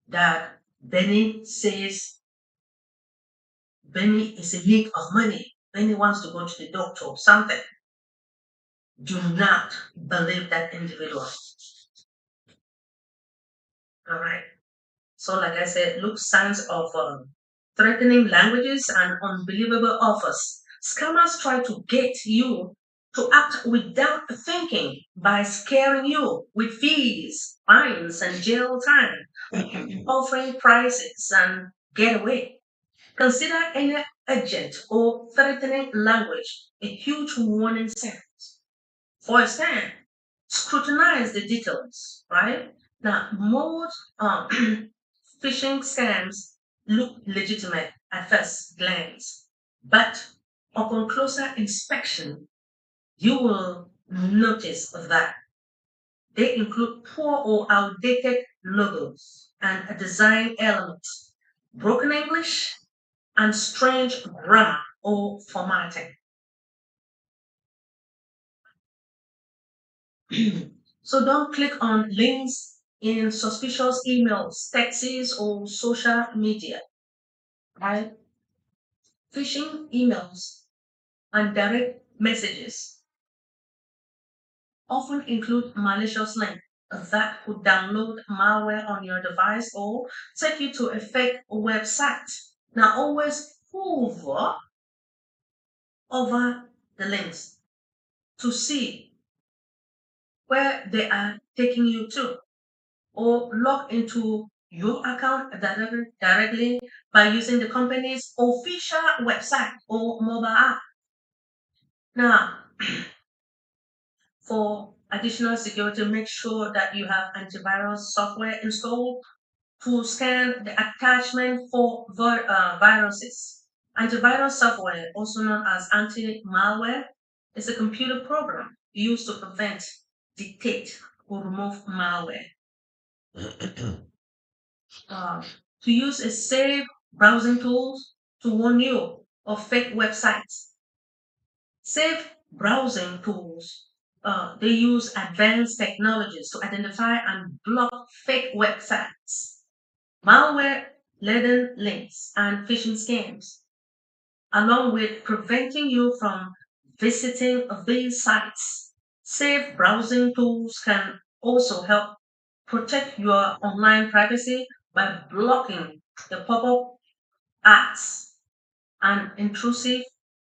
E: that Benny says Benny is in need of money, Benny wants to go to the doctor or something, do not believe that individual. All right. So, like I said, look signs of threatening languages and unbelievable offers. Scammers try to get you to act without thinking by scaring you with fees, fines, and jail time, offering prices and get away. Consider any urgent or threatening language a huge warning sign. For example, scrutinize the details, right? Now, most phishing scams look legitimate at first glance, but upon closer inspection, you will notice that they include poor or outdated logos and design elements, broken English, and strange grammar or formatting. So don't click on links in suspicious emails, texts, or social media. Right? Phishing emails and direct messages often include malicious links that could download malware on your device or take you to a fake website. Now always hover over the links to see where they are taking you to, or log into your account directly by using the company's official website or mobile app. Now, for additional security, make sure that you have antivirus software installed to scan the attachment for viruses. Antivirus software, also known as anti-malware, is a computer program used to prevent, detect, or remove malware. To use a safe browsing tools to warn you of fake websites. Safe browsing tools, they use advanced technologies to identify and block fake websites, malware-laden links, and phishing scams, along with preventing you from visiting these sites. Safe browsing tools can also help protect your online privacy by blocking the pop-up ads and intrusive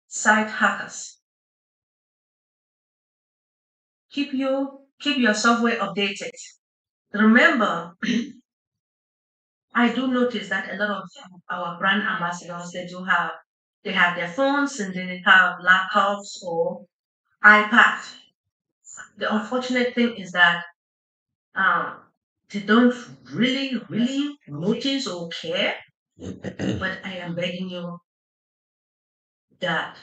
E: site hackers. Keep your software updated. Remember, I do notice that a lot of our brand ambassadors they have their phones and they have laptops or iPads. The unfortunate thing is that um, they don't really notice or care. But I am begging you that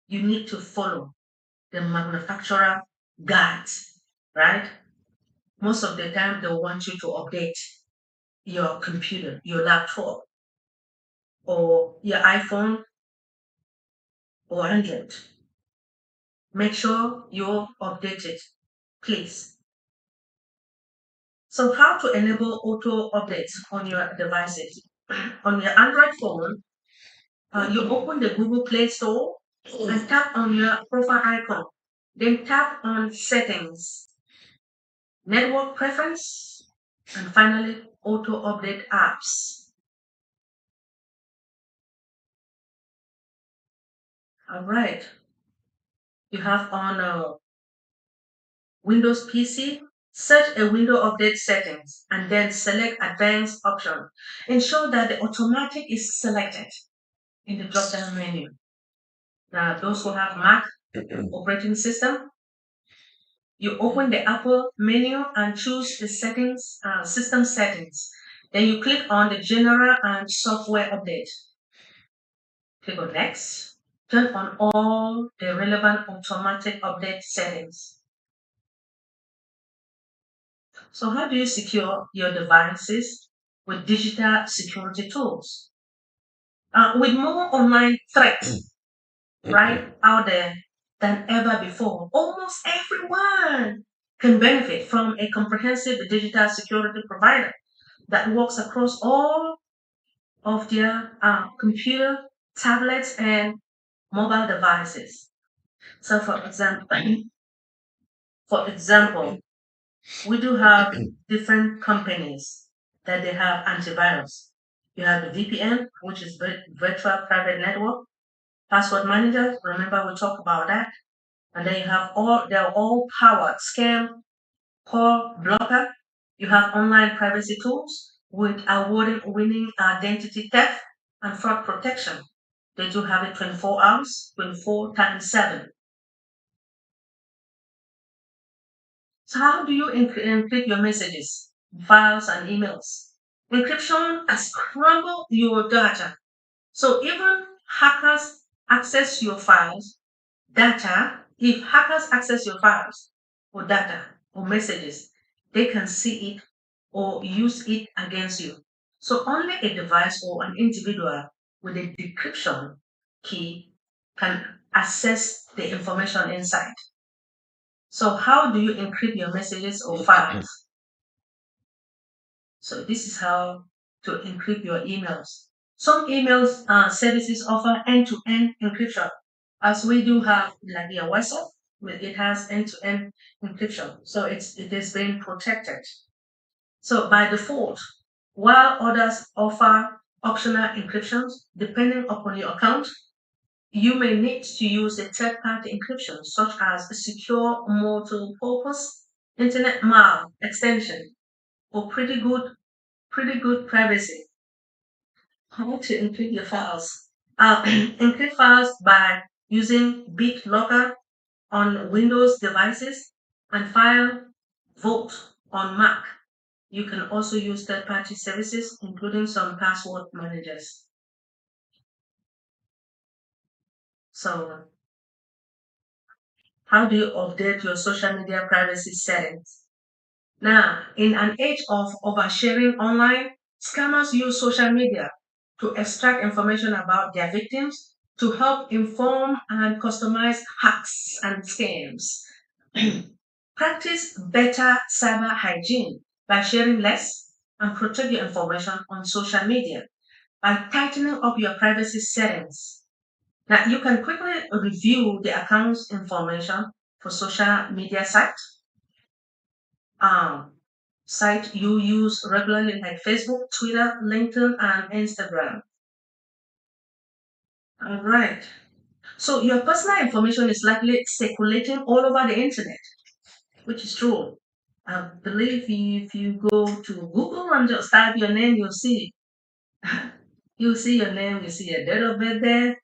E: you need to follow the manufacturer guides, right? Most of the time, they want you to update your computer, your laptop, or your iPhone or Android. Make sure you update it, please. So how to enable auto updates on your devices? On your Android phone, you open the Google Play Store and tap on your profile icon. Then tap on Settings, Network Preference, and finally Auto Update Apps. All right. You have on Windows PC, search a window update settings and then select advanced option. Ensure that the automatic is selected in the drop down menu. Now, those who have Mac operating system, you open the Apple menu and choose the settings, system settings. Then you click on the general and software update. Click on next. Turn on all the relevant automatic update settings. So how do you secure your devices with digital security tools? With more online threats right out there than ever before, almost everyone can benefit from a comprehensive digital security provider that works across all of their computer, tablets, and mobile devices. So, for example, we do have different companies that they have antivirus. You have the VPN, which is virtual private network, password manager. Remember we talked about that. And then you have they're all powered scam, call blocker. You have online privacy tools with award-winning identity theft and fraud protection. They do have it 24 hours, 24 times 7. So how do you encrypt your messages, files, and emails? Encryption has scrambled your data. So even hackers access your files, data, if hackers access your files or data or messages, they can see it or use it against you. So only a device or an individual with a decryption key can access the information inside. So how do you encrypt your messages or files? So this is how to encrypt your emails. Some emails services offer end-to-end encryption, as we do have like your WhatsApp, it has end-to-end encryption, so it is being protected. So by default, while others offer optional encryptions depending upon your account, you may need to use a third-party encryption such as a secure multi-purpose internet mile extension or pretty good privacy. How to encrypt your files? Encrypt files by using BitLocker on Windows devices and File Vault on Mac. You can also use third-party services, including some password managers. So, how do you update your social media privacy settings? Now, in an age of oversharing online, scammers use social media to extract information about their victims to help inform and customize hacks and scams. Practice better cyber hygiene by sharing less and protect your information on social media by tightening up your privacy settings. Now, you can quickly review the account's information for social media site you use regularly like Facebook, Twitter, LinkedIn, and Instagram. All right. So your personal information is likely circulating all over the internet, which is true. I believe if you go to Google and just type your name, you'll see. You'll see your name, you see your date of birth there,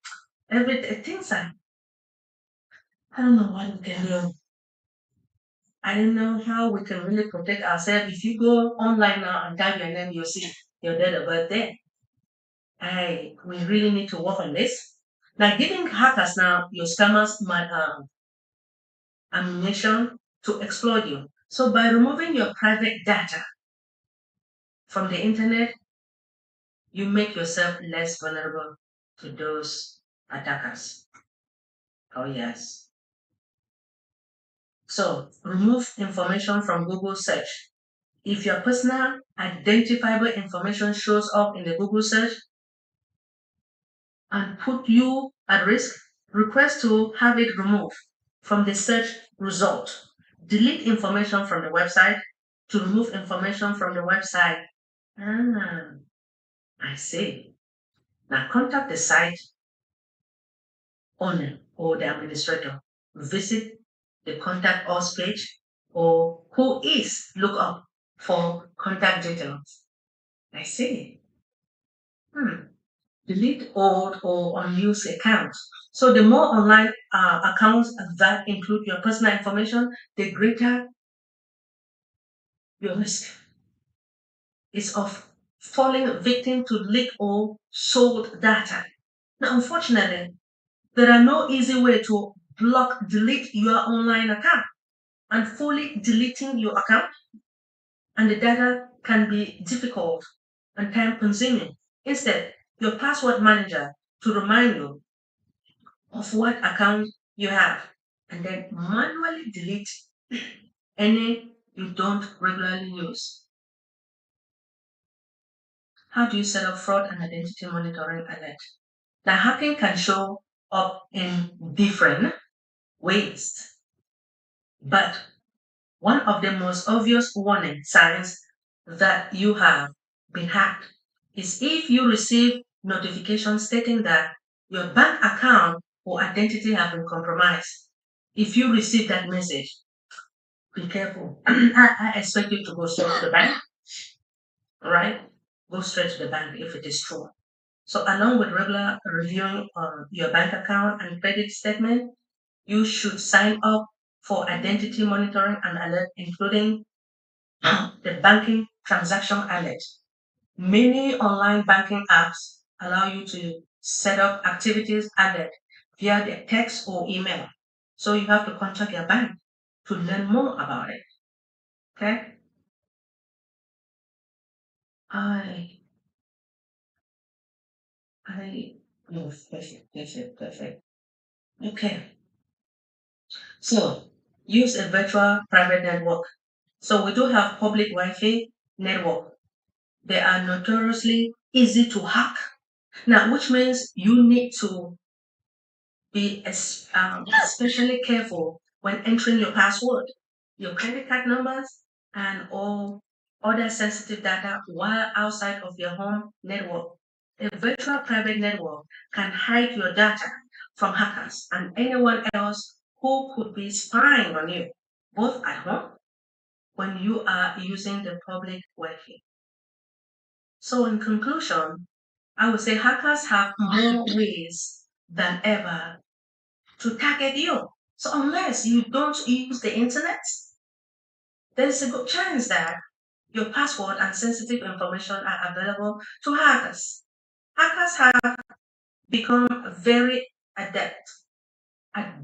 E: everything. Things I don't know what we can do. I don't know how we can really protect ourselves. If you go online now and type your name, you'll see your date of birth there. We really need to work on this. Now, giving hackers now your scammers ammunition to exploit you. So by removing your private data from the internet, you make yourself less vulnerable to those attackers. Oh yes. So remove information from Google search. If your personal identifiable information shows up in the Google search and put you at risk, request to have it removed from the search result. Delete information from the website. To remove information from the website. I see. Now contact the site owner or the administrator. Visit the contact us page or who is look up for contact details. I see. Delete old or unused accounts. So the more online accounts that include your personal information, the greater your risk is of falling victim to leaked or sold data. Now, unfortunately, there are no easy way to delete your online account, and fully deleting your account and the data can be difficult and time consuming. Instead, your password manager to remind you of what account you have and then manually delete any you don't regularly use. How do you set up fraud and identity monitoring alert? Now, hacking can show up in different ways, but one of the most obvious warning signs that you have been hacked is if you receive notifications stating that your bank account or identity have been compromised. If you receive that message, be careful. I expect you to go straight to the bank, right? Go straight to the bank if it is true. So along with regular reviewing your bank account and credit statement, you should sign up for identity monitoring and alert, including the banking transaction alert. Many online banking apps allow you to set up activities alert via the text or email. So you have to contact your bank to learn more about it. Okay? Perfect. Okay. So use a virtual private network. So we do have public Wi-Fi network. They are notoriously easy to hack. Now, which means you need to be especially careful when entering your password, your credit card numbers, and all other sensitive data while outside of your home network. A virtual private network can hide your data from hackers and anyone else who could be spying on you, both at home when you are using the public Wi-Fi. So in conclusion, I would say hackers have more ways than ever to target you. So unless you don't use the internet, there's a good chance that your password and sensitive information are available to hackers. Hackers have become very adept at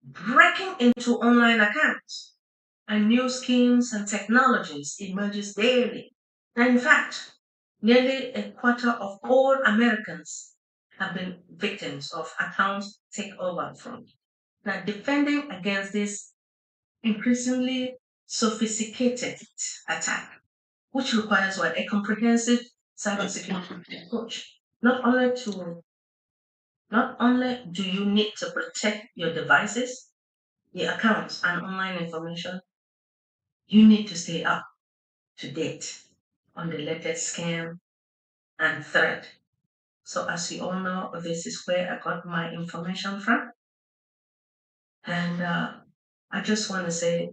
E: breaking into online accounts, and new schemes and technologies emerges daily. And in fact, nearly a quarter of all Americans have been victims of account takeover from. Now, defending against this increasingly sophisticated attack, which requires what a comprehensive cybersecurity approach. Not only do you need to protect your devices, your accounts, and online information, you need to stay up to date on the latest scam and threat. So as you all know, this is where I got my information from. And I just want to say,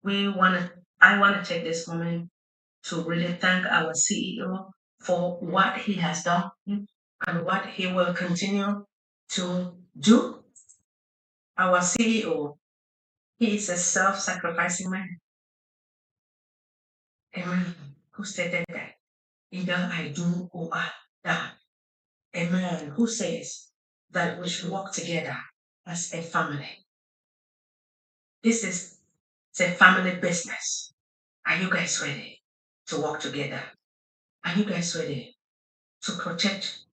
E: I want to take this moment to really thank our CEO for what he has done and what he will continue to do. Our CEO, He is a self-sacrificing man. A man who stated that either I do or I die. A man who says that we should work together as a family. This is a family business. Are you guys ready to work together? Are you guys ready to protect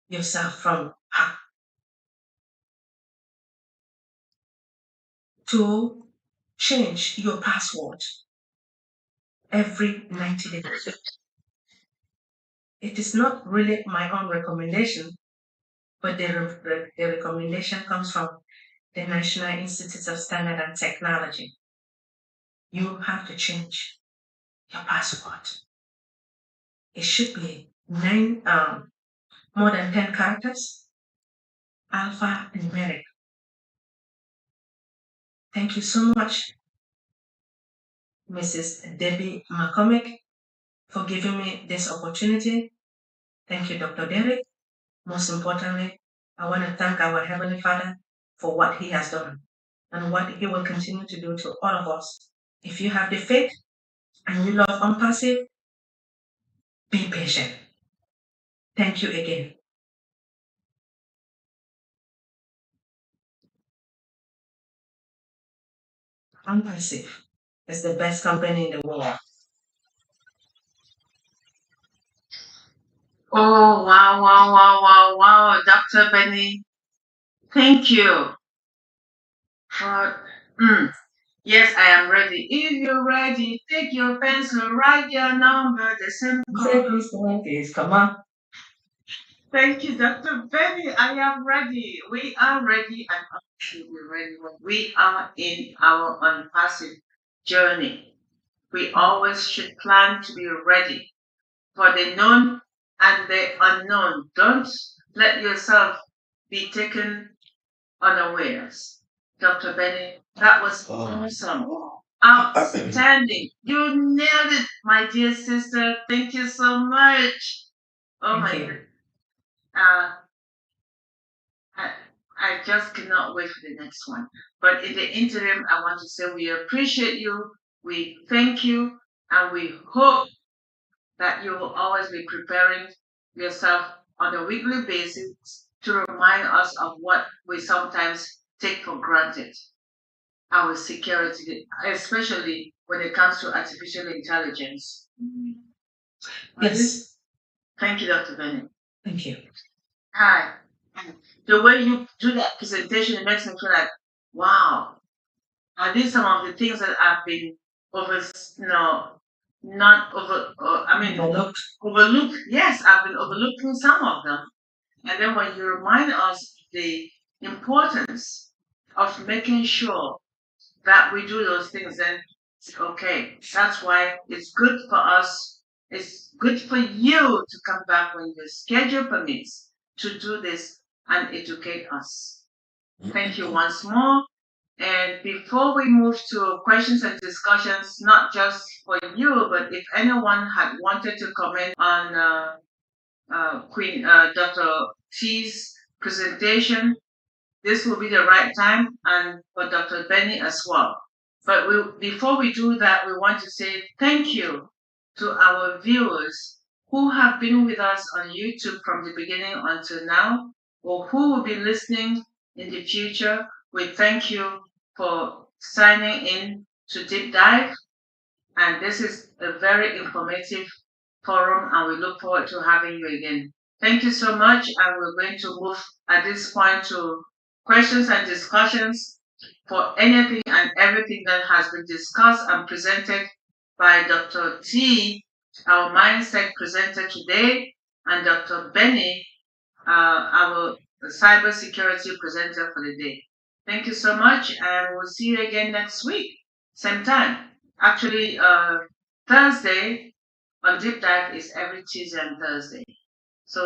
E: yourself from her? To change your password every 90 days. It is not really my own recommendation, but the recommendation comes from the National Institute of Standard and Technology. You have to change your password. It should be more than 10 characters, alphanumeric. Thank you so much, Mrs. Debbie McCormick, for giving me this opportunity. Thank you, Dr. Derek. Most importantly, I want to thank our Heavenly Father for what He has done and what He will continue to do to all of us. If you have the faith and you love Unpassive, be patient. Thank you again. Unpassive is the best company in the world.
B: Oh, wow, wow, wow, wow, wow, Dr. Benny. Thank you. Yes, I am ready. If you're ready, take your pencil, write your number, the same
E: Please, come on.
B: Thank you, Dr. Benny. I am ready. We are ready and absolutely ready. We are in our Unpassive journey. We always should plan to be ready for the known and the unknown. Don't let yourself be taken unawares. Dr. Benny, that was awesome. Outstanding. You nailed it, my dear sister. Thank you so much. Oh my goodness. I just cannot wait for the next one. But in the interim, I want to say we appreciate you, we thank you, and we hope that you will always be preparing yourself on a weekly basis to remind us of what we sometimes take for granted. Our security, especially when it comes to artificial intelligence.
E: Yes.
B: Thank you, Dr. Benny.
E: Thank you.
B: Hi. The way you do that presentation, it makes me feel like, wow. Are these some of the things that I've been overlooked? Yes, I've been overlooking some of them. And then when you remind us the importance of making sure that we do those things, then okay, that's why it's good for us. It's good for you to come back when the schedule permits to do this and educate us. Thank you once more. And before we move to questions and discussions, not just for you, but if anyone had wanted to comment on Dr. T's presentation, this will be the right time, and for Dr. Benny as well. But before we do that, we want to say thank you to our viewers who have been with us on YouTube from the beginning until now, or who will be listening in the future. We thank you for signing in to Deep Dive, and this is a very informative forum, and we look forward to having you again. Thank you so much, and we're going to move at this point to questions and discussions for anything and everything that has been discussed and presented by Dr. T, our mindset presenter today, and Dr. Benny, our cybersecurity presenter for the day. Thank you so much, and we'll see you again next week, same time. Actually, Thursday on Deep Dive is every Tuesday and Thursday.